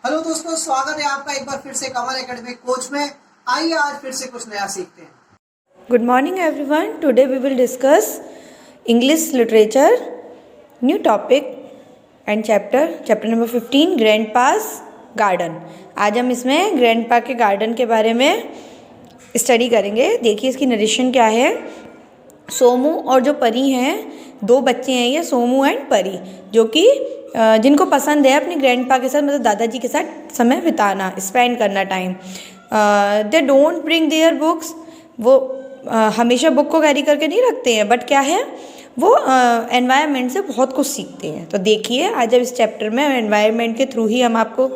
Hello दोस्तों, स्वागत है आपका एक बार फिर से कमल एकेडमी कोच में। आइए आज फिर से कुछ नया सीखते हैं। Good morning everyone. Today we will discuss English literature, new topic and chapter number 15 Grandpa's Garden. आज हम इसमें ग्रैंडपा के गार्डन के बारे में स्टडी करेंगे। देखिए इसकी नरेशन क्या है। सोमू और जो परी हैं, दो बच्चे हैं ये, सोमू एंड परी, जो कि जिनको पसंद है अपने ग्रैंडपा के साथ, मतलब दादाजी के साथ समय बिताना, स्पेंड करना time. They don't bring their books, वो हमेशा बुक को कैरी करके नहीं रखते हैं, बट क्या है वो एनवायरनमेंट से बहुत कुछ सीखते हैं। तो देखिए आज जब इस चैप्टर में एनवायरनमेंट के थ्रू ही हम आपको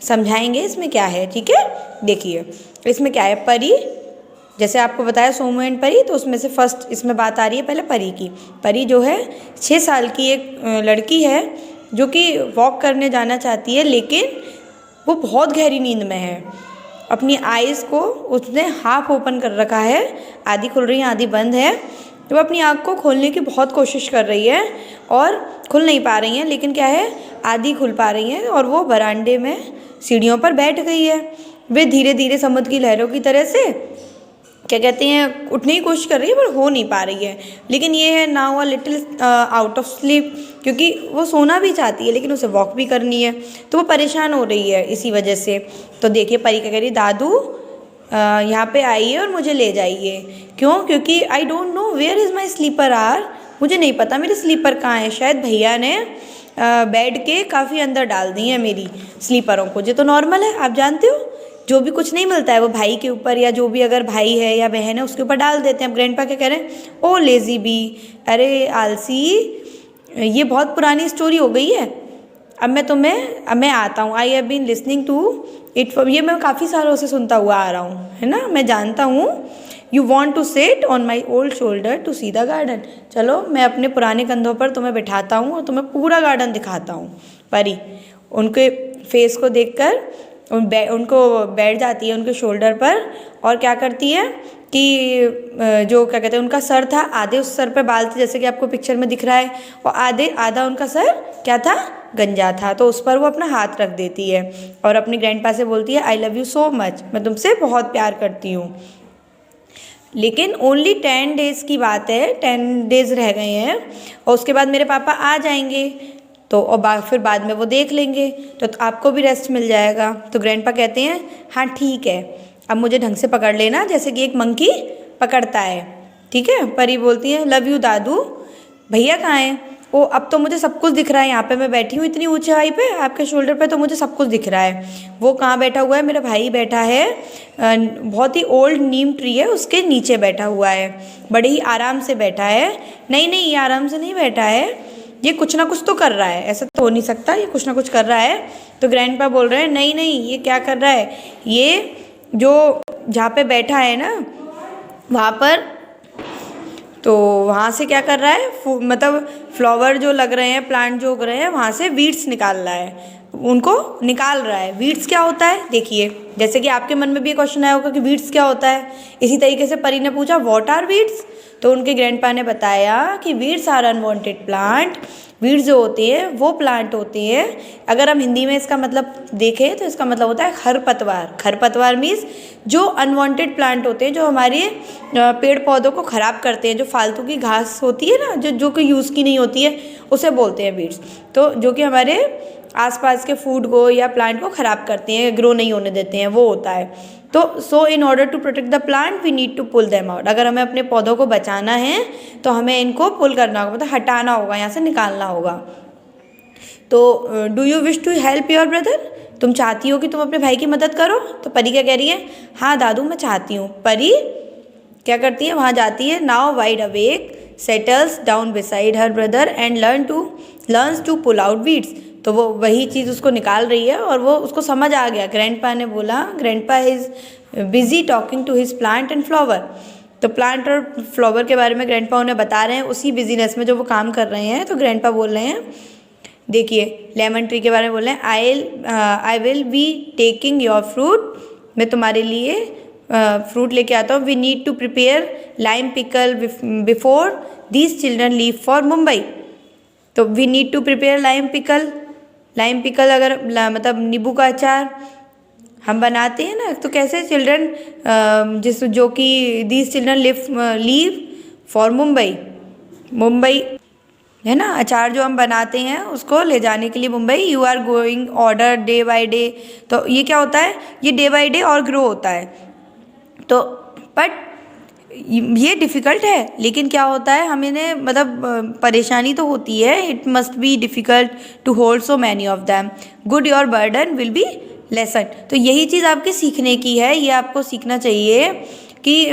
समझाएंगे इसमें क्या है। ठीक है, देखिए इसमें क्या है। परी, जैसे आपको बताया सोमू एंड परी, तो उसमें से फर्स्ट इसमें बात आ रही है पहले परी की। परी जो है 6 साल की एक लड़की है जो कि वॉक करने जाना चाहती है, लेकिन वो बहुत गहरी नींद में है। अपनी आइज़ को उसने हाफ ओपन कर रखा है, आधी खुल रही है आधी बंद है। तो वो अपनी आँख को खोलने की बहुत कोशिश कर रही है और खुल नहीं पा रही हैं, लेकिन क्या है आधी खुल पा रही हैं। और वो बरामदे में सीढ़ियों पर बैठ गई है। वे धीरे धीरे समुद्र की लहरों की तरह से क्या कहते हैं उठने की कोशिश कर रही है, पर हो नहीं पा रही है। लेकिन ये है now a little out of sleep, क्योंकि वो सोना भी चाहती है लेकिन उसे वॉक भी करनी है, तो वो परेशान हो रही है इसी वजह से। तो देखिए परी क्या कह रही, दादू यहाँ पे आइए और मुझे ले जाइए। क्यों? क्योंकि I don't know where is my slipper are, मुझे नहीं पता मेरे स्लीपर कहाँ है। शायद भैया ने बेड के काफ़ी अंदर डाल दी हैं मेरी स्लीपरों को। ये तो नॉर्मल है, आप जानते हो जो भी कुछ नहीं मिलता है वो भाई के ऊपर, या जो भी अगर भाई है या बहन है उसके ऊपर डाल देते हैं। अब ग्रैंडपा क्या कह रहे हैं, ओ लेजी बी, अरे आलसी, ये बहुत पुरानी स्टोरी हो गई है। अब मैं आता हूँ। I have been listening to it, ये मैं काफ़ी सालों से सुनता हुआ आ रहा हूँ, है ना, मैं जानता हूँ। You want to sit on my old shoulder to see the garden, चलो मैं अपने पुराने कंधों पर तुम्हें बिठाता हूँ और तुम्हें पूरा गार्डन दिखाता हूँ। परी उनके फेस को देखकर उनको बैठ जाती है उनके शोल्डर पर, और क्या करती है कि जो क्या कहते हैं उनका सर था, आधे उस सर पे बाल थे जैसे कि आपको पिक्चर में दिख रहा है, और आधा उनका सर क्या था, गंजा था। तो उस पर वो अपना हाथ रख देती है और अपनी ग्रैंडपा से बोलती है I love you so much, मैं तुमसे बहुत प्यार करती हूँ। लेकिन ओनली 10 डेज़ की बात है, 10 डेज़ रह गए हैं और उसके बाद मेरे पापा आ जाएंगे, तो और फिर बाद में वो देख लेंगे, तो आपको भी रेस्ट मिल जाएगा। तो ग्रैंडपा कहते हैं हाँ ठीक है, अब मुझे ढंग से पकड़ लेना जैसे कि एक मंकी पकड़ता है। ठीक है, परी बोलती है लव यू दादू। भैया कहाँ हैं? ओ अब तो मुझे सब कुछ दिख रहा है, यहाँ पे मैं बैठी हूँ इतनी ऊंचाई पे आपके शोल्डर पे, तो मुझे सब कुछ दिख रहा है। वो कहाँ बैठा हुआ है? मेरा भाई बैठा है, बहुत ही ओल्ड नीम ट्री है उसके नीचे बैठा हुआ है, बड़े ही आराम से बैठा है। नहीं नहीं, ये आराम से नहीं बैठा है, ये कुछ ना कुछ तो कर रहा है, ऐसा तो हो नहीं सकता, ये कुछ ना कुछ कर रहा है। तो ग्रैंडपा बोल रहे हैं नहीं नहीं, ये क्या कर रहा है, ये जो जहाँ पे बैठा है ना वहाँ पर, तो वहाँ से क्या कर रहा है, मतलब फ्लावर जो लग रहे हैं, प्लांट जो उग रहे हैं, वहाँ से वीड्स निकाल रहा है, उनको निकाल रहा है। वीड्स क्या होता है? देखिए जैसे कि आपके मन में भी क्वेश्चन आया होगा कि वीड्स क्या होता है, इसी तरीके से परी ने पूछा व्हाट आर वीड्स, तो उनके ग्रैंडपा ने बताया कि weeds are unwanted plant. Weeds जो होते हैं वो प्लांट होते हैं, अगर हम हिंदी में इसका मतलब देखें तो इसका मतलब होता है खरपतवार। खरपतवार मीन्स जो अनवांटेड प्लांट होते हैं, जो हमारे पेड़ पौधों को ख़राब करते हैं, जो फालतू की घास होती है ना, जो कोई यूज़ की नहीं होती है, उसे बोलते हैं वीड्स। तो जो कि हमारे आसपास के फूड को या प्लांट को ख़राब करते हैं, ग्रो नहीं होने देते हैं, वो होता है। तो so in order to protect the plant we need to pull them out, अगर हमें अपने पौधों को बचाना है तो हमें इनको पुल करना होगा, मतलब हटाना होगा, यहाँ से निकालना होगा। तो do you wish to help your brother, तुम चाहती हो कि तुम अपने भाई की मदद करो? तो परी क्या कह रही है, हाँ दादू मैं चाहती हूँ। परी क्या करती है, वहाँ जाती है, now wide awake settles down beside her brother and learns to pull out weeds. तो वो वही चीज़ उसको निकाल रही है और वो उसको समझ आ गया। ग्रैंडपा ने बोला, grandpa is busy talking to his plant and flower, तो प्लांट और फ्लावर के बारे में ग्रैंडपा उन्हें बता रहे हैं उसी बिजीनेस में जो वो काम कर रहे हैं। तो ग्रैंडपा बोल रहे हैं, देखिए लेमन ट्री के बारे में बोल रहे हैं, I will be taking your fruit, मैं तुम्हारे लिए फ्रूट लेके आता हूँ। We need to prepare lime pickle before these children leave for Mumbai, तो we need to prepare lime pickle, lime pickle अगर मतलब नींबू का अचार हम बनाते हैं ना, तो कैसे चिल्ड्रन जो कि these children leave for Mumbai है ना, अचार जो हम बनाते हैं उसको ले जाने के लिए Mumbai, you are going older day by day. तो ये क्या होता है, ये डे बाय डे और ग्रो होता है। तो बट ये डिफ़िकल्ट है, लेकिन क्या होता है हमें मतलब परेशानी तो होती है, it must be difficult to hold so many of them, good your burden will be lessen. तो यही चीज़ आपके सीखने की है, ये आपको सीखना चाहिए कि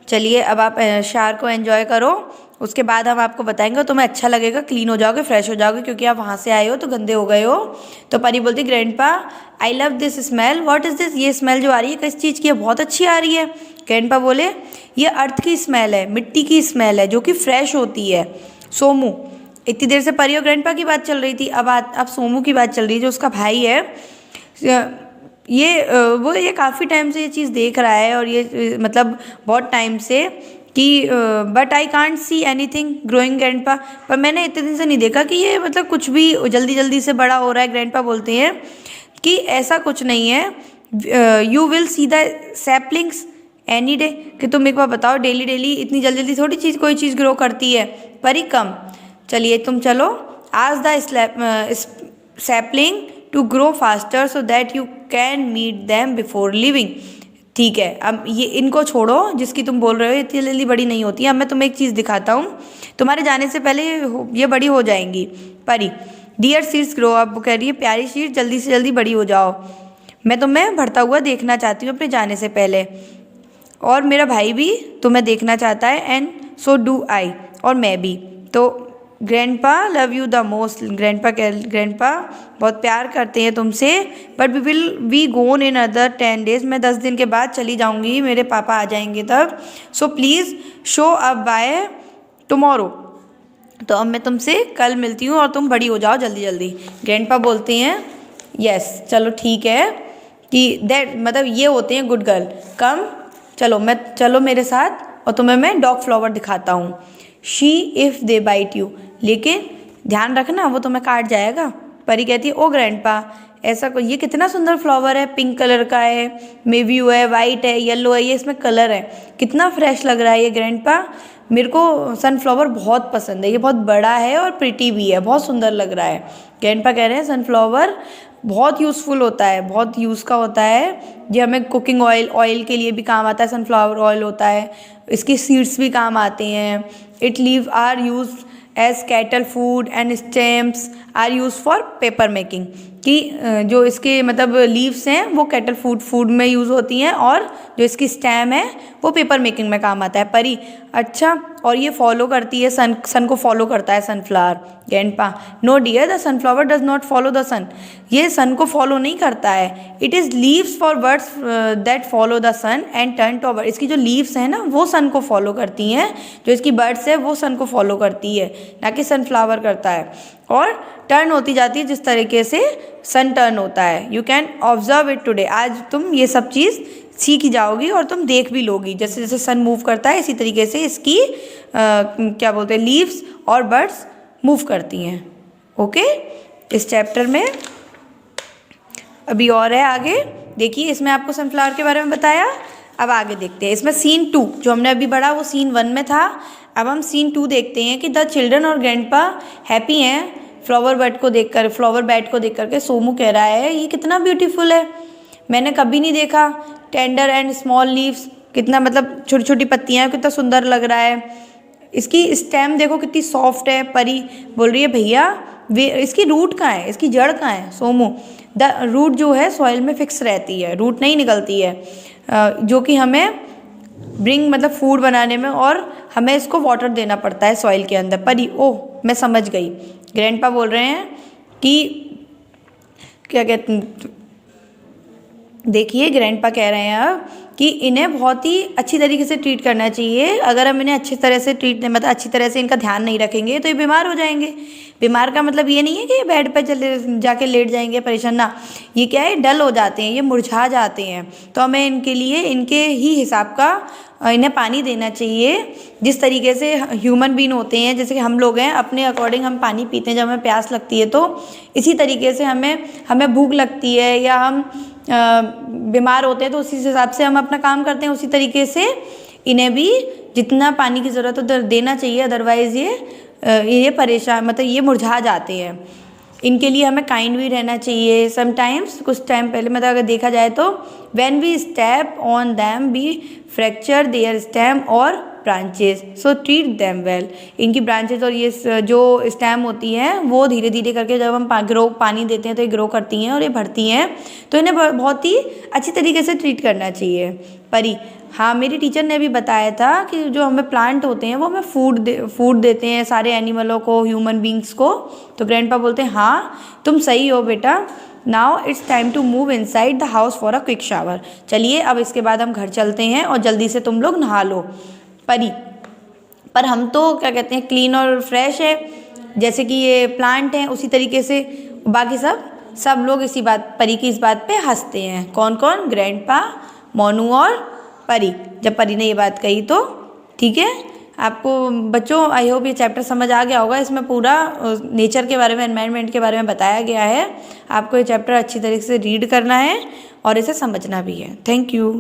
चलिए अब आप शार को एंजॉय करो, उसके बाद हम आपको बताएंगे, तुम्हें अच्छा लगेगा, क्लीन हो जाओगे, फ्रेश हो जाओगे, क्योंकि आप वहाँ से आए हो तो गंदे हो गए हो। तो परी बोलती grandpa I love this smell, what is this, ये स्मेल जो आ रही है किस चीज़ की है, बहुत अच्छी आ रही है। ग्रैंडपा बोले ये अर्थ की स्मेल है, मिट्टी की स्मेल है जो कि फ्रेश होती है। सोमू, इतनी देर से परी और ग्रैंडपा की बात चल रही थी, अब सोमू की बात चल रही है जो उसका भाई है। ये काफ़ी टाइम से ये चीज़ देख रहा है, और ये मतलब बहुत टाइम से कि but I can't see anything growing grandpa, पर मैंने इतने दिन से नहीं देखा कि ये मतलब कुछ भी जल्दी जल्दी से बड़ा हो रहा है। ग्रैंडपा बोलते हैं कि ऐसा कुछ नहीं है, you will see the saplings any day, कि तुम एक बार बताओ डेली डेली इतनी जल्दी जल्दी थोड़ी कोई चीज़ ग्रो करती है। परी कम, चलिए तुम चलो, आज the sapling to grow faster so that you can meet them before leaving. ठीक है, अब ये इनको छोड़ो जिसकी तुम बोल रहे हो, इतनी जल्दी बड़ी नहीं होती है। अब मैं तुम्हें एक चीज़ दिखाता हूँ, तुम्हारे जाने से पहले ये बड़ी हो जाएंगी। परी डियर सीड्स ग्रो अप, वो कह रही है प्यारी सीड्स जल्दी से जल्दी बड़ी हो जाओ, मैं तुम्हें बढ़ता हुआ देखना चाहती हूँ अपने जाने से पहले, और मेरा भाई भी तुम्हें देखना चाहता है, एंड सो डू आई, और मैं भी। तो grandpa love you the most, grandpa बहुत प्यार करते हैं तुमसे, but we gone in other 10 days, मैं 10 दिन के बाद चली जाऊंगी, मेरे पापा आ जाएंगे तब। So please show up by tomorrow, तो अब मैं तुमसे कल मिलती हूँ और तुम बड़ी हो जाओ जल्दी जल्दी। ग्रैंडपा बोलते हैं यस चलो ठीक है, कि दैट मतलब ये होते हैं गुड गर्ल, कम चलो मेरे साथ, और तुम्हें मैं डॉग फ्लावर दिखाता हूँ। She if they bite you, लेकिन ध्यान रखना वो तुम्हें काट जाएगा। परी कहती है ओ ग्रैंडपा ऐसा कोई, ये कितना सुंदर फ्लावर है, पिंक कलर का है, मेव्यू है, वाइट है, येलो है, ये इसमें कलर है, कितना फ्रेश लग रहा है ये ग्रैंडपा, मेरे को सनफ्लावर बहुत पसंद है, ये बहुत बड़ा है और प्रिटी भी है, बहुत सुंदर लग रहा है। ग्रैंडपा कह रहे हैं सनफ्लावर बहुत यूज़फुल होता है, बहुत यूज़ का होता है, ये हमें कुकिंग ऑयल के लिए भी काम आता है, सनफ्लावर ऑयल होता है, इसकी सीड्स भी काम आते हैं। It leave are use as cattle food and stems are use for paper making, कि जो इसके मतलब लीव्स हैं वो कैटल फूड में यूज़ होती हैं, और जो इसकी स्टेम है वो पेपर मेकिंग में काम आता है। परी अच्छा, और ये फॉलो करती है सन को फॉलो करता है sunflower. Grandpa no dear the sunflower does not follow the sun, ये सन को फॉलो नहीं करता है, it is leaves for birds that follow the sun and turn to, इसकी जो लीव्स हैं ना वो सन को फॉलो करती हैं, जो इसकी बर्ड्स है वो सन को फॉलो करती है, ना कि सनफ्लावर करता है, और टर्न होती जाती है जिस तरीके से सन टर्न होता है। You can observe it today, आज तुम ये सब चीज़ सीख ही जाओगी और तुम देख भी लोगी, जैसे जैसे सन मूव करता है इसी तरीके से इसकी क्या बोलते हैं लीव्स और बर्ड्स मूव करती हैं। ओके, इस चैप्टर में अभी और है आगे, देखिए इसमें आपको सनफ्लावर के बारे में बताया, अब आगे देखते हैं। इसमें सीन 2 जो हमने अभी पढ़ा वो सीन 1 में था, अब हम सीन 2 देखते हैं कि द चिल्ड्रन और ग्रैंडपा हैप्पी हैं फ्लावर बेड को देख करके। सोमू कह रहा है ये कितना ब्यूटीफुल है, मैंने कभी नहीं देखा, टेंडर एंड स्मॉल लीव्स, कितना मतलब छोटी छोटी पत्तियाँ, कितना सुंदर लग रहा है, इसकी स्टेम देखो कितनी सॉफ्ट है। परी बोल रही है भैया इसकी रूट कहाँ है, इसकी जड़ कहाँ है। सोमू द रूट जो है सॉइल में फिक्स रहती है, रूट नहीं निकलती है, जो कि हमें ब्रिंग मतलब फूड बनाने में, और हमें इसको वाटर देना पड़ता है सॉइल के अंदर। परी ओह मैं समझ गई। ग्रैंडपा बोल रहे हैं कि क्या कहते हैं, देखिए ग्रैंडपा कह रहे हैं अब कि इन्हें बहुत ही अच्छी तरीके से ट्रीट करना चाहिए। अगर हम इन्हें अच्छी तरह से मतलब अच्छी तरह से इनका ध्यान नहीं रखेंगे तो ये बीमार हो जाएंगे। बीमार का मतलब ये नहीं है कि ये बेड पर चले जाके लेट जाएंगे परेशान, ना, ये क्या है, डल हो जाते हैं, ये मुरझा जाते हैं। तो हमें इनके लिए इनके ही हिसाब का इन्हें पानी देना चाहिए। जिस तरीके से ह्यूमन बीन होते हैं, जैसे कि हम लोग हैं, अपने अकॉर्डिंग हम पानी पीते हैं जब हमें प्यास लगती है, तो इसी तरीके से हमें भूख लगती है या हम बीमार होते हैं तो उसी हिसाब से हम अपना काम करते हैं। उसी तरीके से इन्हें भी जितना पानी की ज़रूरत है देना चाहिए, अदरवाइज़ ये परेशान, मतलब ये मुरझा जाते हैं। इनके लिए हमें काइंड भी रहना चाहिए। समटाइम्स कुछ टाइम पहले मतलब अगर देखा जाए तो when we step on them we fracture their stem और branches, so treat them well. इनकी ब्रांचेस और ये जो स्टेम होती हैं वो धीरे धीरे करके जब हम पानी देते हैं तो ये ग्रो करती हैं और ये बढ़ती हैं, तो इन्हें बहुत ही अच्छी तरीके से ट्रीट करना चाहिए। परी, हाँ, मेरी टीचर ने भी बताया था कि जो हमें प्लांट होते हैं वो हमें फूड देते हैं सारे एनिमलों को, ह्यूमन बींग्स को। तो ग्रैंडपा बोलते हैं हाँ तुम सही हो बेटा, now it's time to move inside the house for a quick shower. चलिए अब इसके बाद हम घर चलते हैं और जल्दी से तुम लोग नहा लो। परी, पर हम तो क्या कहते हैं, क्लीन और फ्रेश है, जैसे कि ये प्लांट हैं उसी तरीके से बाकी सब लोग परी की इस बात पे हंसते हैं। कौन कौन? ग्रैंडपा, मोनू और परी। जब परी ने ये बात कही तो ठीक है। आपको बच्चों आई होप ये चैप्टर समझ आ गया होगा। इसमें पूरा नेचर के बारे में, एनवायरनमेंट के बारे में बताया गया है। आपको ये चैप्टर अच्छी तरीके से रीड करना है और इसे समझना भी है। Thank you.